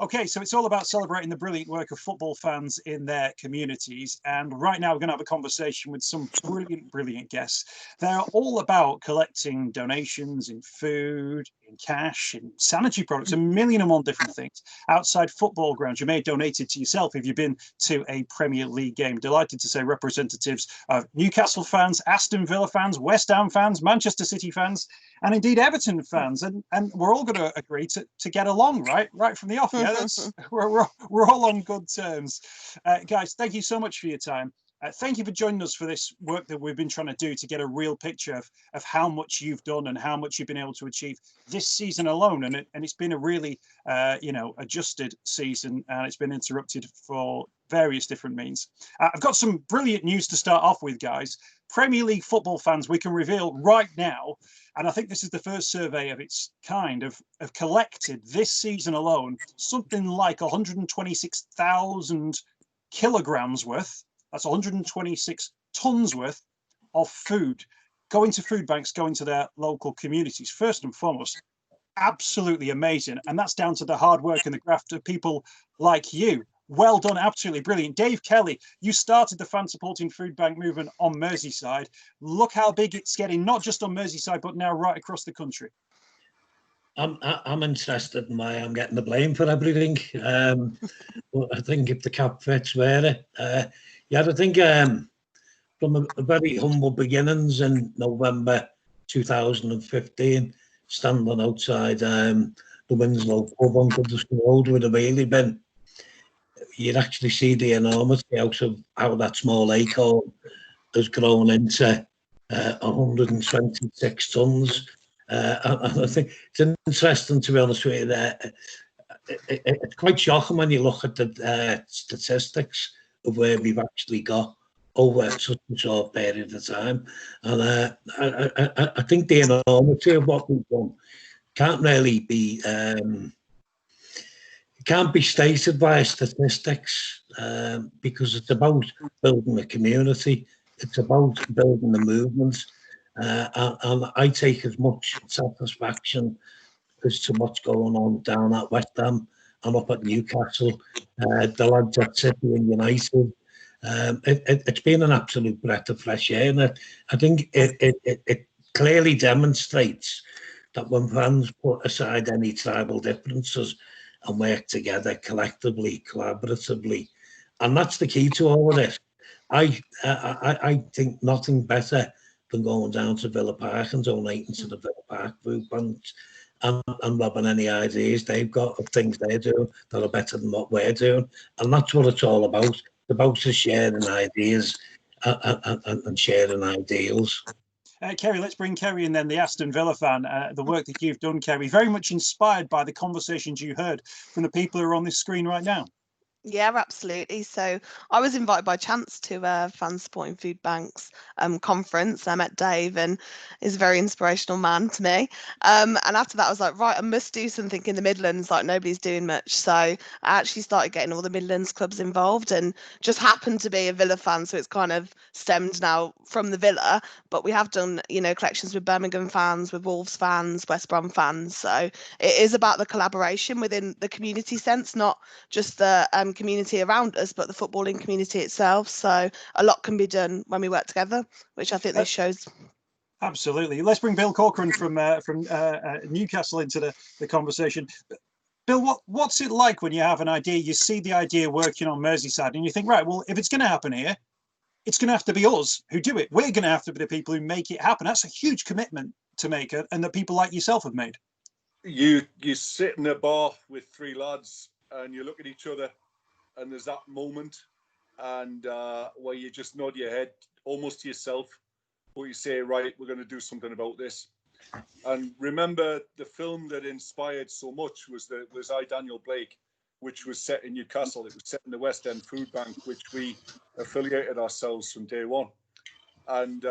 Okay, so it's all about celebrating the brilliant work of football fans in their communities. And right now we're going to have a conversation with some brilliant guests. They're all about collecting donations in food, in cash, in sanitary products, a million and one different things outside football grounds. You may have donated to yourself if you've been to a Premier League game. Delighted to say representatives of Newcastle fans, Aston Villa fans, West Ham fans, Manchester City fans, and indeed Everton fans. And we're all going to agree to get along, right from the off. Yeah, we're all on good terms. Guys, thank you so much for your time. Thank you for joining us for this work that we've been trying to do to get a real picture of how much you've done and how much you've been able to achieve this season alone. And it's been a really, adjusted season, and it's been interrupted for various different means. I've got some brilliant news to start off with, guys. Premier League football fans, we can reveal right now, and I think this is the first survey of its kind, have collected this season alone something like 126,000 kilograms worth. That's 126 tons worth of food going to food banks, going to their local communities. First and foremost, absolutely amazing. And that's down to the hard work and the graft of people like you. Well done, absolutely brilliant. Dave Kelly, you started the fan supporting food bank movement on Merseyside. Look how big it's getting, not just on Merseyside, but now right across the country. I'm interested in why I'm getting the blame for everything. But I think if the cap fits, wear it. I think from a very humble beginnings in November 2015, standing outside the Winslow pub on Goodison Road with a wheelie bin, you'd actually see the enormity out of how that small acorn has grown into 126 tons. And I think it's interesting, to be honest with you, it's quite shocking when you look at the statistics of where we've actually got over such a short period of time. And I think the enormity of what we've done can't really be can't be stated by statistics, because it's about building a community, it's about building the movement, and I take as much satisfaction as to what's going on down at West Ham and up at Newcastle, the lads at City and United. It's been an absolute breath of fresh air, and I think it clearly demonstrates that when fans put aside any tribal differences and work together collectively, collaboratively, and that's the key to all of this. I think nothing better than going down to Villa Park and donating to the Villa Park food banks and robbing any ideas they've got of things they're doing that are better than what we're doing. And that's what it's all about. It's about just sharing ideas and sharing ideals. Kerry, let's bring Kerry in then, the Aston Villa fan. The work that you've done, Kerry, very much inspired by the conversations you heard from the people who are on this screen right now. Yeah, absolutely. So I was invited by chance to a fan supporting food banks conference. I met Dave, and he's a very inspirational man to me. And after that, I was like, right, I must do something in the Midlands. Like, nobody's doing much. So I actually started getting all the Midlands clubs involved, and just happened to be a Villa fan. So it's kind of stemmed now from the Villa. But we have done, collections with Birmingham fans, with Wolves fans, West Brom fans. So it is about the collaboration within the community sense, not just the community around us, but the footballing community itself. So a lot can be done when we work together, which I think this shows. Absolutely. Let's bring Bill Corcoran from Newcastle into the conversation. Bill, what's it like when you have an idea, you see the idea working on Merseyside, and you think, right, well, if it's going to happen here, it's going to have to be us who do it. We're going to have to be the people who make it happen. That's a huge commitment to make it, and that people like yourself have made. You sit in a bar with three lads and you look at each other, and there's that moment, and where you just nod your head almost to yourself, but you say, right, we're going to do something about this. And remember, the film that inspired so much was I, Daniel Blake, which was set in Newcastle. It was set in the West End Food Bank, which we affiliated ourselves from day one. And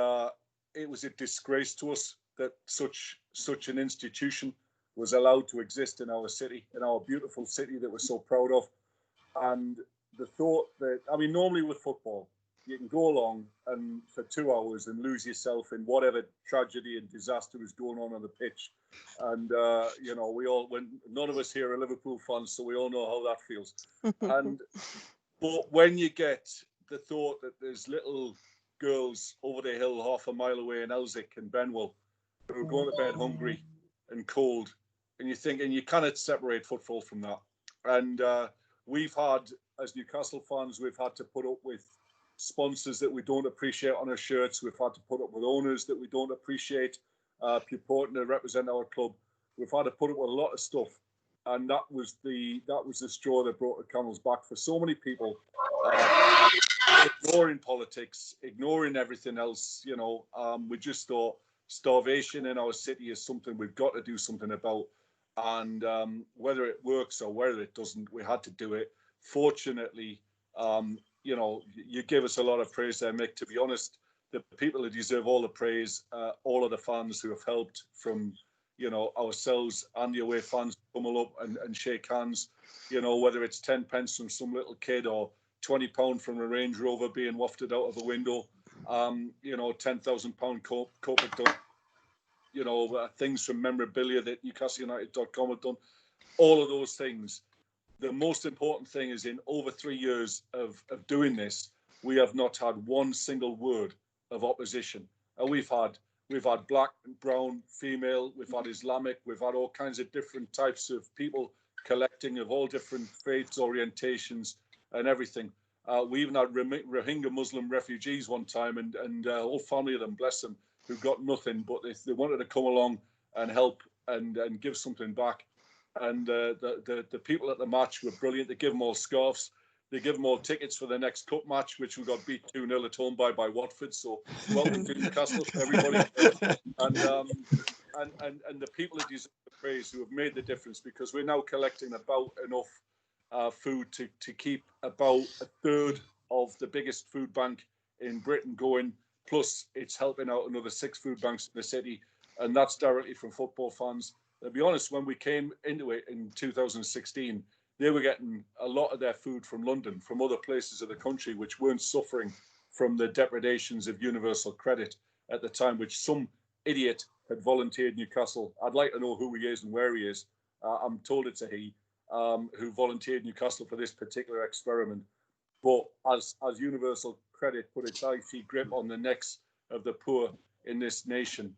it was a disgrace to us that such an institution was allowed to exist in our city, in our beautiful city that we're so proud of. And the thought that, normally with football, you can go along and for 2 hours and lose yourself in whatever tragedy and disaster is going on the pitch. And, you know, none of us here are Liverpool fans, so we all know how that feels. But when you get the thought that there's little girls over the hill half a mile away in Elsick and Benwell who are going to bed hungry and cold, and you think, and you cannot separate football from that. And we've had, as Newcastle fans, we've had to put up with sponsors that we don't appreciate on our shirts. We've had to put up with owners that we don't appreciate purporting to represent our club. We've had to put up with a lot of stuff, and that was the straw that brought the camel's back for so many people. Ignoring politics, ignoring everything else, you know, we just thought starvation in our city is something we've got to do something about. And whether it works or whether it doesn't, we had to do it. Fortunately, you know, you give us a lot of praise there, Mick. To be honest, the people that deserve all the praise, all of the fans who have helped, from, you know, ourselves and the away fans, come up and shake hands, you know, whether it's 10 pence from some little kid or £20 from a Range Rover being wafted out of a window, you know, £10,000 corporate done, you know, things from memorabilia that NewcastleUnited.com have done, all of those things. The most important thing is, in over 3 years of doing this, we have not had one single word of opposition. And we've had black, brown, female, we've had Islamic, we've had all kinds of different types of people collecting of all different faiths, orientations, and everything. We even had Rohingya Muslim refugees one time, and a whole family of them, bless them, who got nothing, but they wanted to come along and help and give something back. And the people at the match were brilliant. They give them all scarves. They give them all tickets for the next cup match, which we got beat 2-0 at home by Watford. So welcome to Newcastle, everybody. And the people that deserve the praise, who have made the difference, because we're now collecting about enough food to keep about a third of the biggest food bank in Britain going. Plus, it's helping out another 6 food banks in the city, and that's directly from football fans. To be honest, when we came into it in 2016, they were getting a lot of their food from London, from other places of the country, which weren't suffering from the depredations of universal credit at the time, which some idiot had volunteered Newcastle. I'd like to know who he is and where he is. I'm told it's a he, who volunteered Newcastle for this particular experiment. But as universal credit put its icy grip on the necks of the poor in this nation,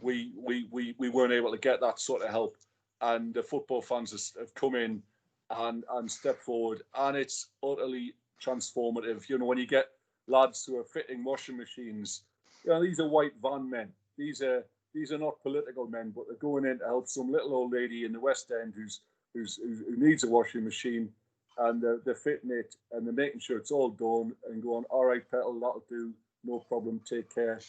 we weren't able to get that sort of help, and the football fans have come in and stepped forward, and it's utterly transformative. You know, when you get lads who are fitting washing machines, you know, these are white van men. These are not political men, but they're going in to help some little old lady in the West End who needs a washing machine, and they're fitting it, and they're making sure it's all done, and going, all right, Petal, that'll do, no problem, take care,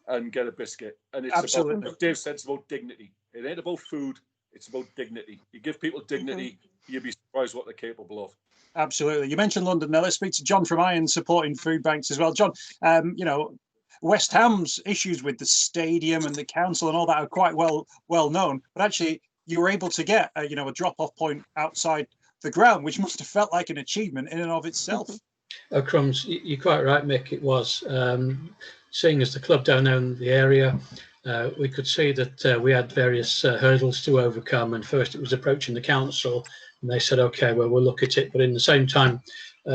and get a biscuit. And it's Absolutely. about, as Dave said, it's about dignity. It ain't about food, it's about dignity. You give people dignity, you'd be surprised what they're capable of. Absolutely. You mentioned London. Now let's speak to John from Iron, supporting Foodbanks as well. John, you know, West Ham's issues with the stadium and the council and all that are quite well known, but actually you were able to get a drop-off point outside the ground, which must have felt like an achievement in and of itself. Oh, crumbs, you're quite right, Mick. It was. Seeing as the club don't own the area, we could see that we had various hurdles to overcome. And first it was approaching the council, and they said, okay, well, we'll look at it. But in the same time,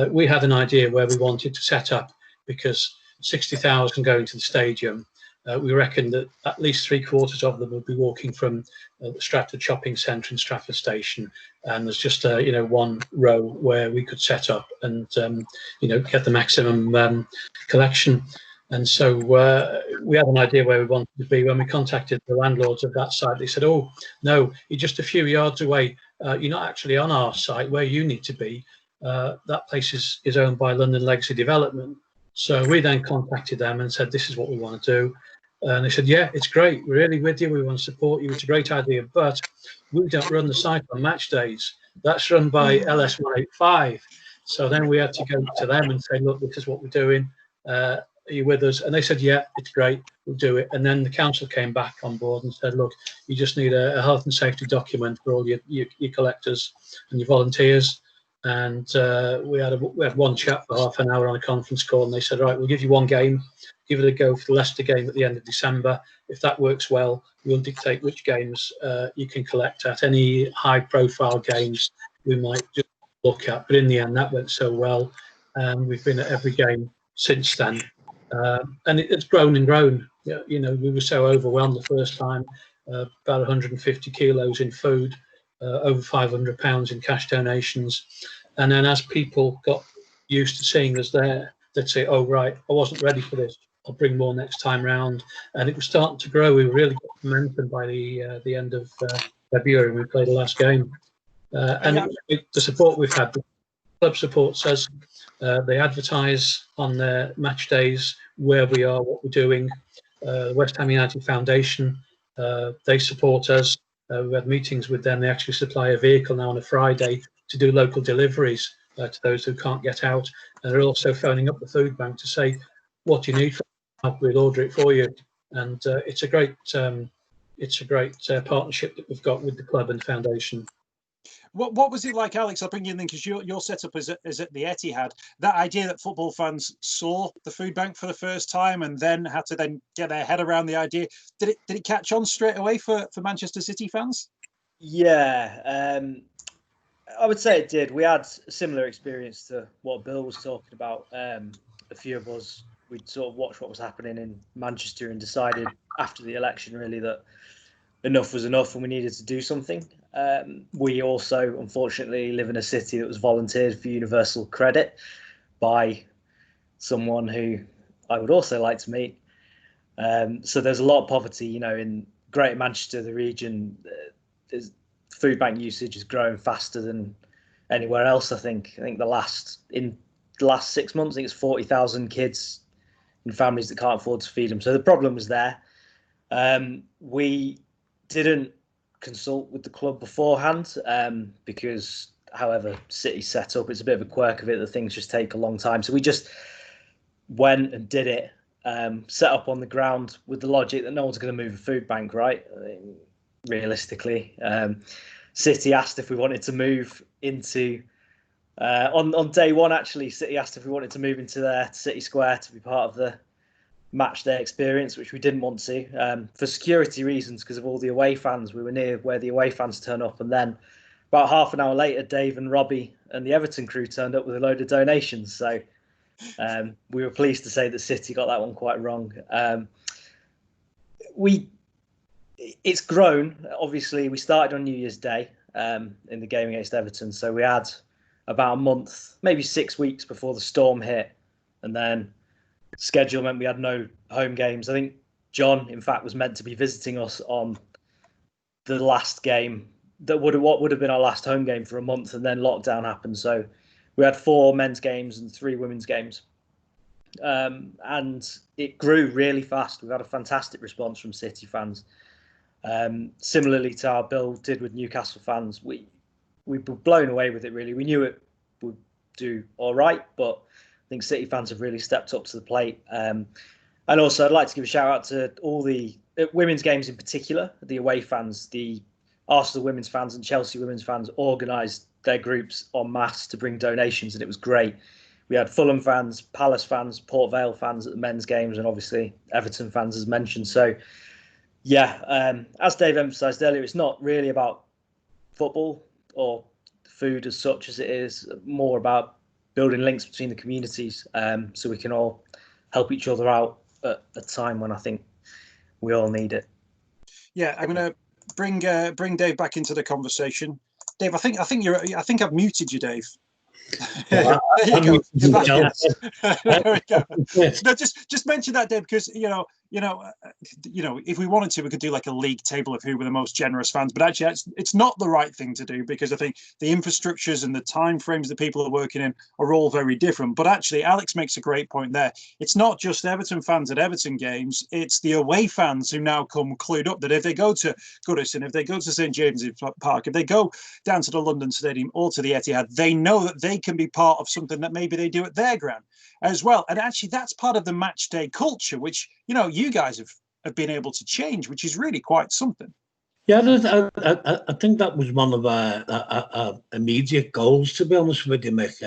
we had an idea where we wanted to set up, because 60,000 going to the stadium, we reckoned that at least 3/4 of them would be walking from the Stratford Shopping Centre and Stratford Station, and there's just one row where we could set up and get the maximum collection. And so we had an idea where we wanted to be. When we contacted the landlords of that site, they said, oh no, you're just a few yards away, you're not actually on our site where you need to be. That place is owned by London Legacy Development. So we then contacted them and said, this is what we want to do. And they said, yeah, it's great. We're really with you. We want to support you. It's a great idea. But we don't run the site on match days. That's run by LS185. So then we had to go to them and say, look, this is what we're doing. Are you with us? And they said, yeah, it's great. We'll do it. And then the council came back on board and said, look, you just need a health and safety document for all your collectors and your volunteers. And we had one chat for half an hour on a conference call, and they said, right, we'll give you one game, give it a go for the Leicester game at the end of December. If that works well, we'll dictate which games you can collect at. Any high-profile games we might just look at. But in the end, that went so well, and we've been at every game since then. And it's grown and grown. You know, we were so overwhelmed the first time, about 150 kilos in food, over £500 in cash donations. And then as people got used to seeing us there, they'd say, oh, right, I wasn't ready for this. I'll bring more next time round. And it was starting to grow. We really got momentum by the end of February, and we played the last game. And the support we've had, the club supports us. They advertise on their match days where we are, what we're doing. West Ham United Foundation, they support us. We had meetings with them. They actually supply a vehicle now on a Friday to do local deliveries to those who can't get out. And they're also phoning up the food bank to say, what do you need? We'll order it for you. And it's a great partnership that we've got with the club and foundation. What was it like, Alex? I'll bring you in because your setup is at the Etihad. That idea that football fans saw the food bank for the first time and then had to then get their head around the idea. Did it catch on straight away for Manchester City fans? Yeah, I would say it did. We had a similar experience to what Bill was talking about. A few of us, we'd sort of watched what was happening in Manchester and decided after the election really that enough was enough and we needed to do something. We also, unfortunately, live in a city that was volunteered for universal credit by someone who I would also like to meet. So there's a lot of poverty, you know, in Greater Manchester, the region. Food bank usage is growing faster than anywhere else. I think in the last 6 months, I think it's 40,000 kids in families that can't afford to feed them. So the problem was there. We didn't consult with the club beforehand because however City's set up, it's a bit of a quirk of it that things just take a long time. So we just went and did it, set up on the ground with the logic that no one's going to move a food bank, right? I mean, realistically, City asked if we wanted to move into on day one. Actually, City asked if we wanted to move into their City Square to be part of the match day experience, which we didn't want to for security reasons because of all the away fans. We were near where the away fans turn up, and then about half an hour later, Dave and Robbie and the Everton crew turned up with a load of donations. So we were pleased to say that City got that one quite wrong. It's grown. Obviously, we started on New Year's Day in the game against Everton, so we had about a month, maybe 6 weeks before the storm hit, and then schedule meant we had no home games. I think John, in fact, was meant to be visiting us on the last game what would have been our last home game for a month, and then lockdown happened. So we had 4 men's games and 3 women's games, and it grew really fast. We've had a fantastic response from City fans. Similarly to how Bill did with Newcastle fans, we were blown away with it. Really, we knew it would do all right, but I think City fans have really stepped up to the plate. And also, I'd like to give a shout out to all the women's games in particular. The away fans, the Arsenal women's fans and Chelsea women's fans organised their groups en masse to bring donations, and it was great. We had Fulham fans, Palace fans, Port Vale fans at the men's games, and obviously Everton fans, as mentioned. So, yeah, as Dave emphasised earlier, it's not really about football or food as such as it is more about building links between the communities, so we can all help each other out at a time when I think we all need it. Yeah, I'm going to bring Dave back into the conversation. Dave, I think I've muted you, Dave. There you go. There we go. No, just mention that, Dave, because you know, if we wanted to, we could do like a league table of who were the most generous fans. But actually, it's not the right thing to do, because I think the infrastructures and the time frames that people are working in are all very different. But actually, Alex makes a great point there. It's not just Everton fans at Everton games; it's the away fans who now come clued up that if they go to Goodison, if they go to St James's Park, if they go down to the London Stadium or to the Etihad, they know that they can be part of something that maybe they do at their ground as well. And actually, that's part of the match day culture, which you guys have been able to change, which is really quite something. Yeah, I think that was one of our immediate goals, to be honest with you, Mick.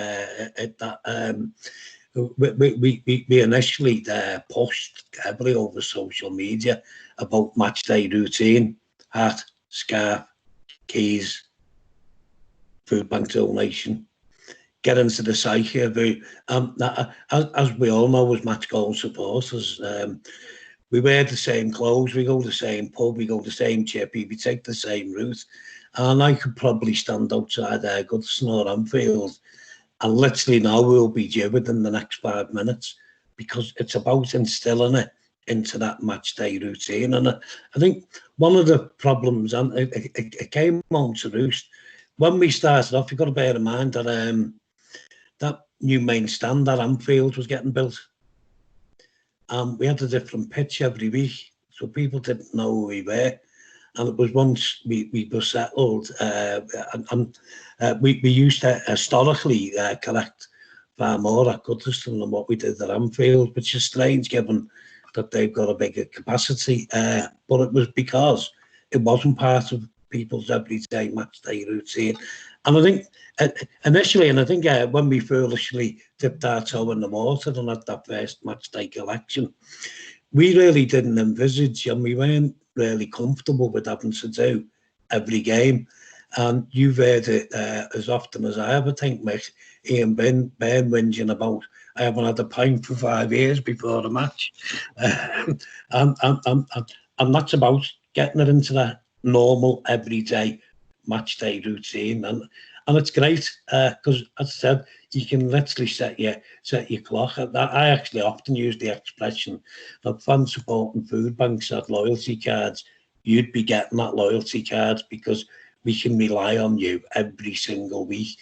We initially pushed heavily over social media about match day routine, hat, scarf, keys, Foodbank donation, get into the psyche of it. As we all know, as match goal supporters, we wear the same clothes, we go to the same pub, we go to the same chippy, we take the same route. And I could probably stand outside Goodison or Anfield and literally know we'll be due within the next 5 minutes, because it's about instilling it into that match day routine. And I think one of the problems, and it came on to roost, when we started off, you've got to bear in mind that that new main stand at Anfield was getting built. We had a different pitch every week, so people didn't know who we were. And it was once we were settled, we used to historically collect far more at Goodison than what we did at Anfield, which is strange given that they've got a bigger capacity. But it was because it wasn't part of people's everyday match day routine. And I think initially, and I think when we foolishly dipped our toe in the water and had that first match day collection, we really didn't envisage, and we weren't really comfortable with having to do every game. And you've heard it as often as I ever think, Mick, Ian Byrne whinging about, I haven't had a pint for 5 years before the match. And that's about getting it into that normal, everyday match day routine. And it's great because, as I said, you can literally set your clock. I actually often use the expression that fans supporting Foodbanks had loyalty cards. You'd be getting that loyalty card because we can rely on you every single week.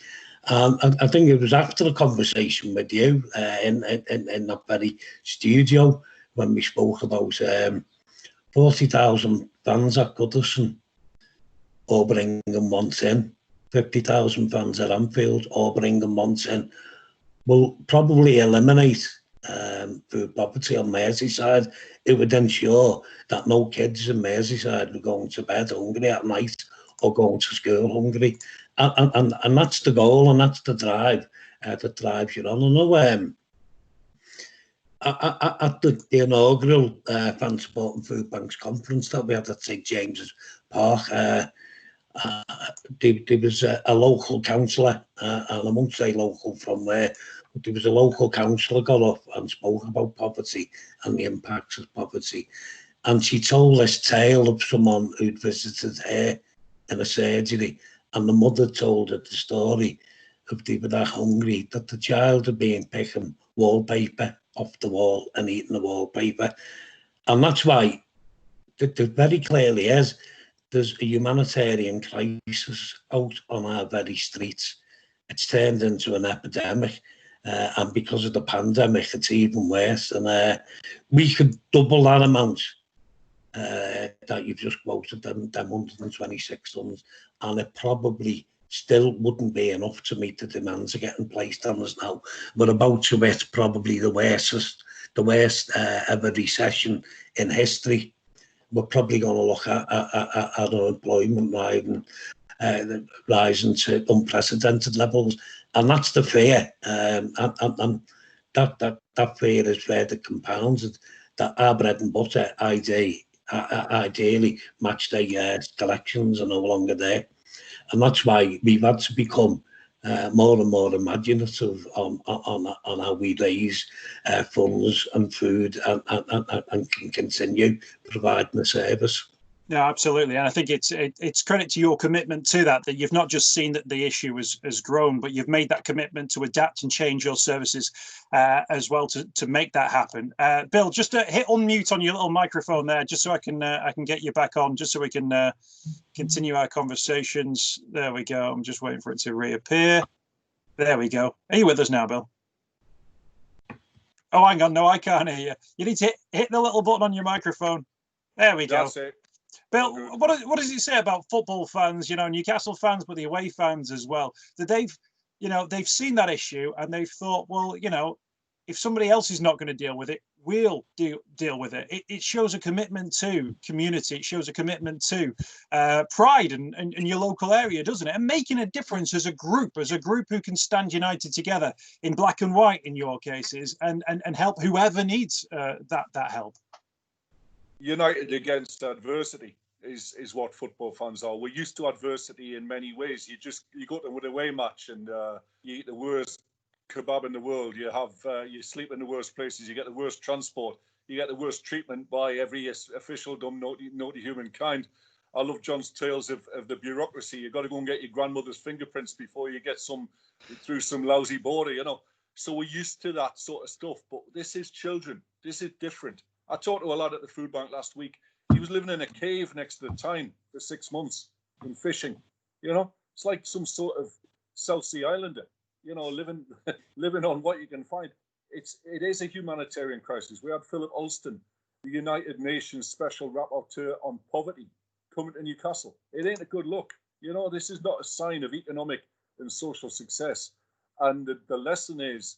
And I think it was after a conversation with you in that very studio when we spoke about 40,000 fans at Goodison, over England once in, 50,000 fans at Anfield, over England once in, will probably eliminate food poverty on Merseyside. It would ensure that no kids in Merseyside were going to bed hungry at night or going to school hungry. And that's the goal, and that's the drive that drives you on. I know at the inaugural fan supporting Foodbanks conference that we had at St James's Park, there was a local councillor, and I won't say local from where, but there was a local councillor got up and spoke about poverty and the impacts of poverty. And she told this tale of someone who'd visited her in a surgery, and the mother told her the story of they were that hungry that the child had been picking wallpaper off the wall and eating the wallpaper. And that's why there very clearly is, there's a humanitarian crisis out on our very streets. It's turned into an epidemic, and because of the pandemic, it's even worse. And we could double that amount that you've just quoted, them 126 tons, and it probably still wouldn't be enough to meet the demands that are getting placed on us now. We're about to hit probably the worst ever recession in history. We're probably going to look at unemployment rising to unprecedented levels, and that's the fear. And that fear is further compounded that our bread and butter, ideally match day collections, are no longer there, and that's why we've had to become more and more imaginative on how we raise funds and food and can continue providing the service. No, absolutely. And I think it's credit to your commitment to that you've not just seen that the issue has grown, but you've made that commitment to adapt and change your services as well to make that happen. Bill, just hit unmute on your little microphone there, just so I can get you back on, just so we can continue our conversations. There we go. I'm just waiting for it to reappear. There we go. Are you with us now, Bill? Oh, hang on. No, I can't hear you. You need to hit the little button on your microphone. There we go. That's it. Bill, what does it say about football fans, Newcastle fans, but the away fans as well? That they've seen that issue and they've thought, well, if somebody else is not going to deal with it, we'll deal with it. It shows a commitment to community. It shows a commitment to pride in your local area, doesn't it? And making a difference as a group who can stand united together in black and white in your cases, and help whoever needs that help. United against adversity is what football fans are. We're used to adversity in many ways. You go to an away match and you eat the worst kebab in the world. You sleep in the worst places. You get the worst transport. You get the worst treatment by every officialdom known to humankind. I love John's tales of the bureaucracy. You've got to go and get your grandmother's fingerprints before you get through some lousy border, So we're used to that sort of stuff. But this is children. This is different. I talked to a lad at the Foodbank last week. He was living in a cave next to the Tyne for 6 months and fishing. It's like some sort of South Sea Islander. Living on what you can find. It is a humanitarian crisis. We had Philip Alston, the United Nations Special Rapporteur on Poverty, coming to Newcastle. It ain't a good look. This is not a sign of economic and social success. And the lesson is,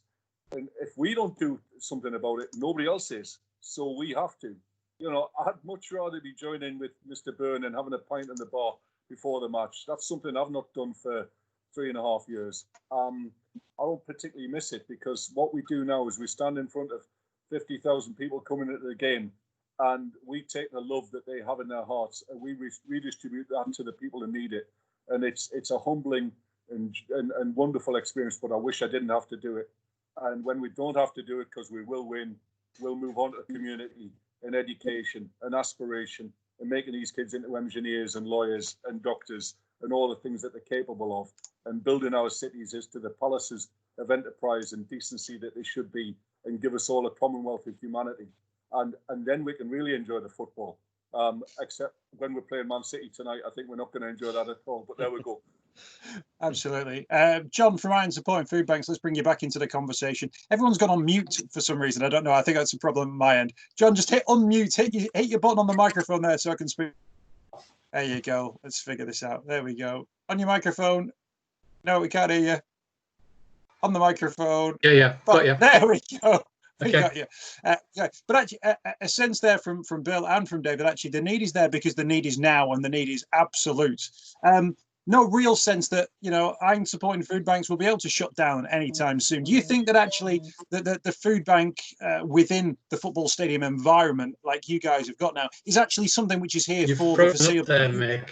and if we don't do something about it, nobody else is. So we have to. I'd much rather be joining with Mr. Byrne and having a pint in the bar before the match. That's something I've not done for 3.5 years. I don't particularly miss it, because what we do now is we stand in front of 50,000 people coming into the game, and we take the love that they have in their hearts and we redistribute that to the people who need it. And it's a humbling and wonderful experience, but I wish I didn't have to do it. And when we don't have to do it, because we will win, we'll move on to community and education and aspiration and making these kids into engineers and lawyers and doctors and all the things that they're capable of, and building our cities as to the palaces of enterprise and decency that they should be, and give us all a commonwealth of humanity. And then we can really enjoy the football. Except when we're playing Man City tonight, I think we're not going to enjoy that at all, but there we go. Absolutely. John from Irons Support and Foodbanks, let's bring you back into the conversation. Everyone's gone on mute for some reason. I don't know. I think that's a problem at my end. John, just hit unmute. Hit your button on the microphone there so I can speak. There you go. Let's figure this out. There we go. On your microphone. No, we can't hear you. On the microphone. Yeah. Got you. There we go. Okay. Got you. But actually, a sense there from Bill and from David, actually, the need is there because the need is now, and the need is absolute. No real sense that, I'm supporting food banks will be able to shut down anytime soon. Do you think that actually the food bank within the football stadium environment, like you guys have got now, is actually something which is here for the foreseeable future? Mick.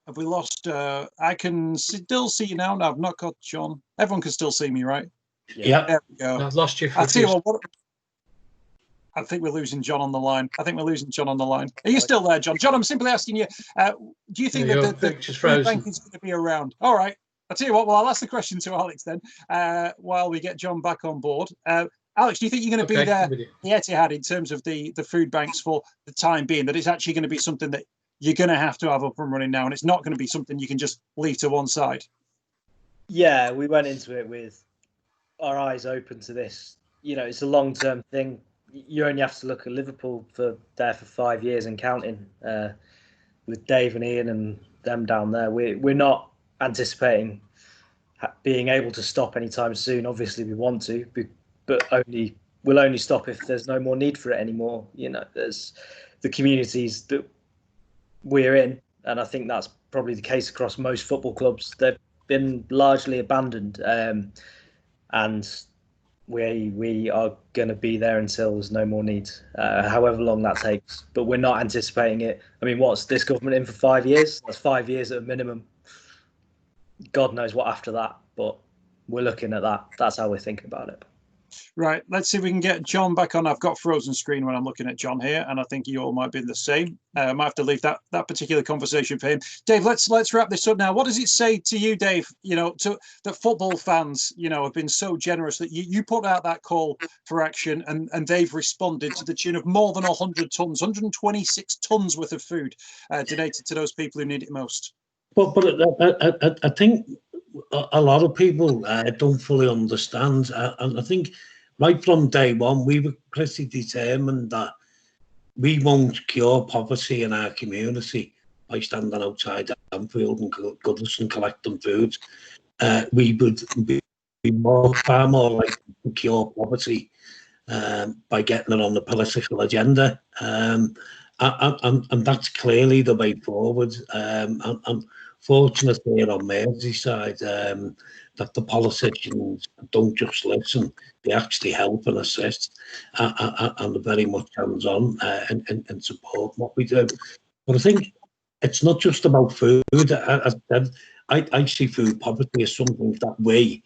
Have we lost? I can still see you now. No, I've not got John. Everyone can still see me, right? Yeah. There we go. I've lost you. I'll tell you what. I think we're losing John on the line. Are you still there, John? John, I'm simply asking you, do you think that the food bank is going to be around? All right. I'll tell you what, I'll ask the question to Alex then, while we get John back on board. Alex, do you think you're going to be there, the Etihad, in terms of the food banks for the time being, that it's actually going to be something that you're going to have up and running now, and it's not going to be something you can just leave to one side? Yeah, we went into it with our eyes open to this. It's a long-term thing. You only have to look at Liverpool for 5 years and counting, with Dave and Ian and them down there. We're not anticipating being able to stop anytime soon. Obviously, we want to, but we'll only stop if there's no more need for it anymore. There's the communities that we're in, and I think that's probably the case across most football clubs. They've been largely abandoned, and we are going to be there until there's no more need, however long that takes. But we're not anticipating it. I mean, what's this government in for 5 years? That's 5 years at a minimum. God knows what after that, but we're looking at that. That's how we're thinking about it. Right, let's see if we can get John back on. I've got frozen screen when I'm looking at John here, and I think you all might be the same. I might have to leave that particular conversation for him. Dave, let's wrap this up now. What does it say to you, Dave, to that football fans, have been so generous that you put out that call for action, and they've responded to the tune of more than 100 tons, 126 tons worth of food donated to those people who need it most? But I think a lot of people don't fully understand, and I think right from day one we were pretty determined that we won't cure poverty in our community by standing outside Anfield and Goodison collecting food. We would be far more likely to cure poverty by getting it on the political agenda. And that's clearly the way forward. I'm fortunate here on Merseyside that the politicians don't just listen, they actually help and assist and are very much hands-on and support what we do. But I think it's not just about food. I see food poverty as something that we've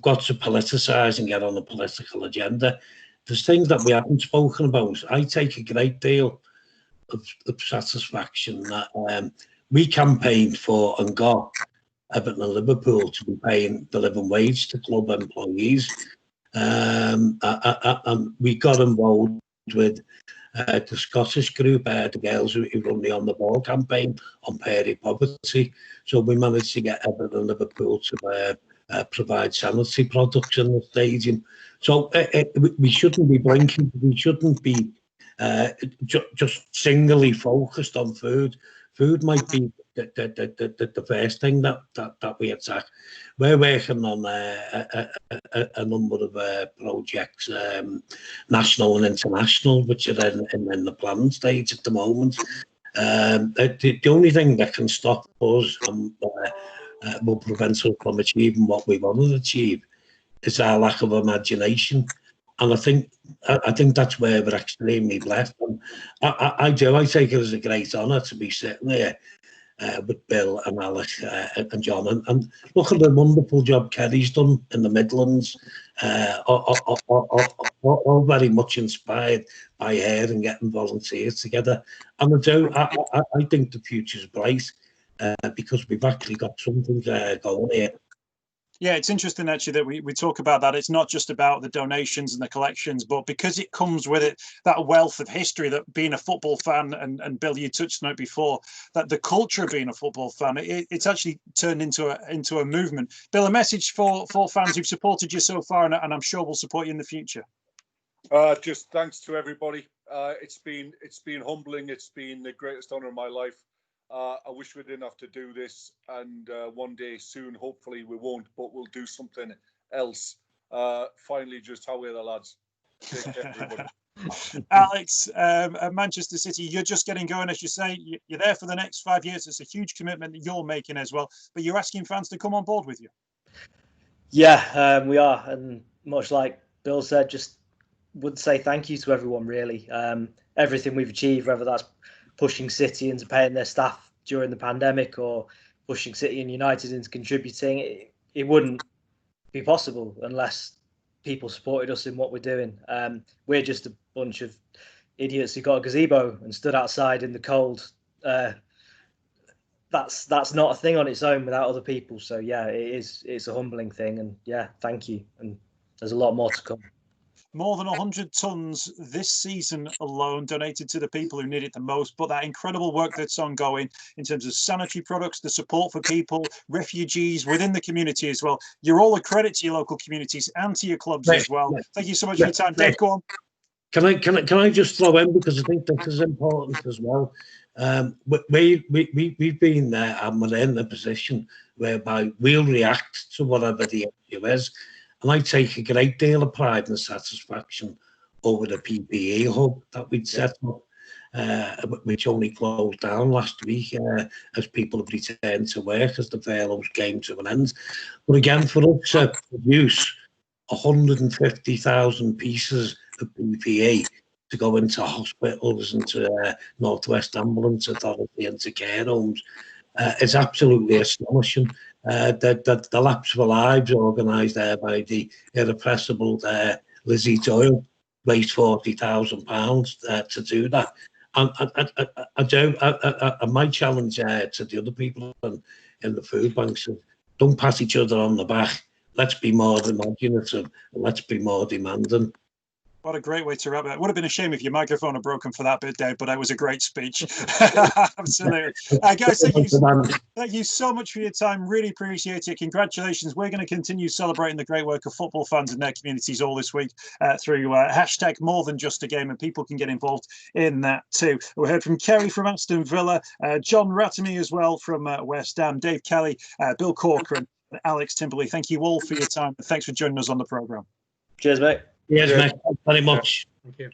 got to politicise and get on the political agenda. There's things that we haven't spoken about. I take a great deal of satisfaction that we campaigned for and got Everton and Liverpool to be paying the living wage to club employees. And we got involved with the Scottish group, the girls who run the On the Ball campaign on peri poverty. So we managed to get Everton and Liverpool to provide sanitary products in the stadium. So we shouldn't be blinking. We shouldn't be just singly focused on food. Food might be the first thing that we attack. We're working on a number of projects, national and international, which are in the planning stage at the moment. The only thing that can stop us and will prevent us from achieving what we want to achieve is our lack of imagination. And I think that's where we're extremely blessed. And I take it as a great honour to be sitting there with Bill and Alex and John. And look at the wonderful job Kerry's done in the Midlands, all very much inspired by her and getting volunteers together. And I think the future's bright because we've actually got something going here. Yeah, it's interesting actually that we talk about that. It's not just about the donations and the collections, but because it comes with it, that wealth of history, that being a football fan, and Bill, you touched on it before, that the culture of being a football fan, it's actually turned into a movement. Bill, a message for fans who've supported you so far, and I'm sure will support you in the future. Just thanks to everybody. It's been humbling. It's been the greatest honour of my life. I wish we didn't have to do this, and one day soon, hopefully we won't, but we'll do something else. Finally, just how are the lads? Take care, everybody. Alex, at Manchester City, you're just getting going, as you say. You're there for the next 5 years. It's a huge commitment that you're making as well, but you're asking fans to come on board with you. Yeah, we are, and much like Bill said, just would say thank you to everyone, really. Everything we've achieved, whether that's pushing City into paying their staff during the pandemic or pushing City and United into contributing, it wouldn't be possible unless people supported us in what we're doing. We're just a bunch of idiots who got a gazebo and stood outside in the cold. That's not a thing on its own without other people. So yeah, it's a humbling thing, and yeah, thank you. And there's a lot more to come. More than 100 tonnes this season alone donated to the people who need it the most, but that incredible work that's ongoing in terms of sanitary products, the support for people, refugees within the community as well. You're all a credit to your local communities and to your clubs as well. Thank you so much for your time. Dave, go on. Can I just throw in, because I think this is important as well. We've been there and we're in a position whereby we'll react to whatever the issue is. And I take a great deal of pride and satisfaction over the PPE hub that we'd set up, which only closed down last week as people have returned to work as the furloughs came to an end. But again, for us to produce 150,000 pieces of PPE to go into hospitals, into Northwest Ambulance Authority, into care homes, is absolutely astonishing. The Laps for Lives, organised there by the irrepressible Lizzie Doyle, raised £40,000 to do that. And my challenge to the other people in the food banks is, don't pat each other on the back. Let's be more imaginative and let's be more demanding. What a great way to wrap it. It would have been a shame if your microphone had broken for that bit, Dave, but it was a great speech. Absolutely. Guys, thank you so much for your time. Really appreciate it. Congratulations. We're going to continue celebrating the great work of football fans in their communities all this week through hashtag More Than Just a Game, and people can get involved in that too. We heard from Kerry from Aston Villa, John Ratoumi as well from West Ham, Dave Kelly, Bill Corcoran, and Alex Timperley. Thank you all for your time. Thanks for joining us on the programme. Cheers, mate. Yes, mate. Thanks very much. Thank you.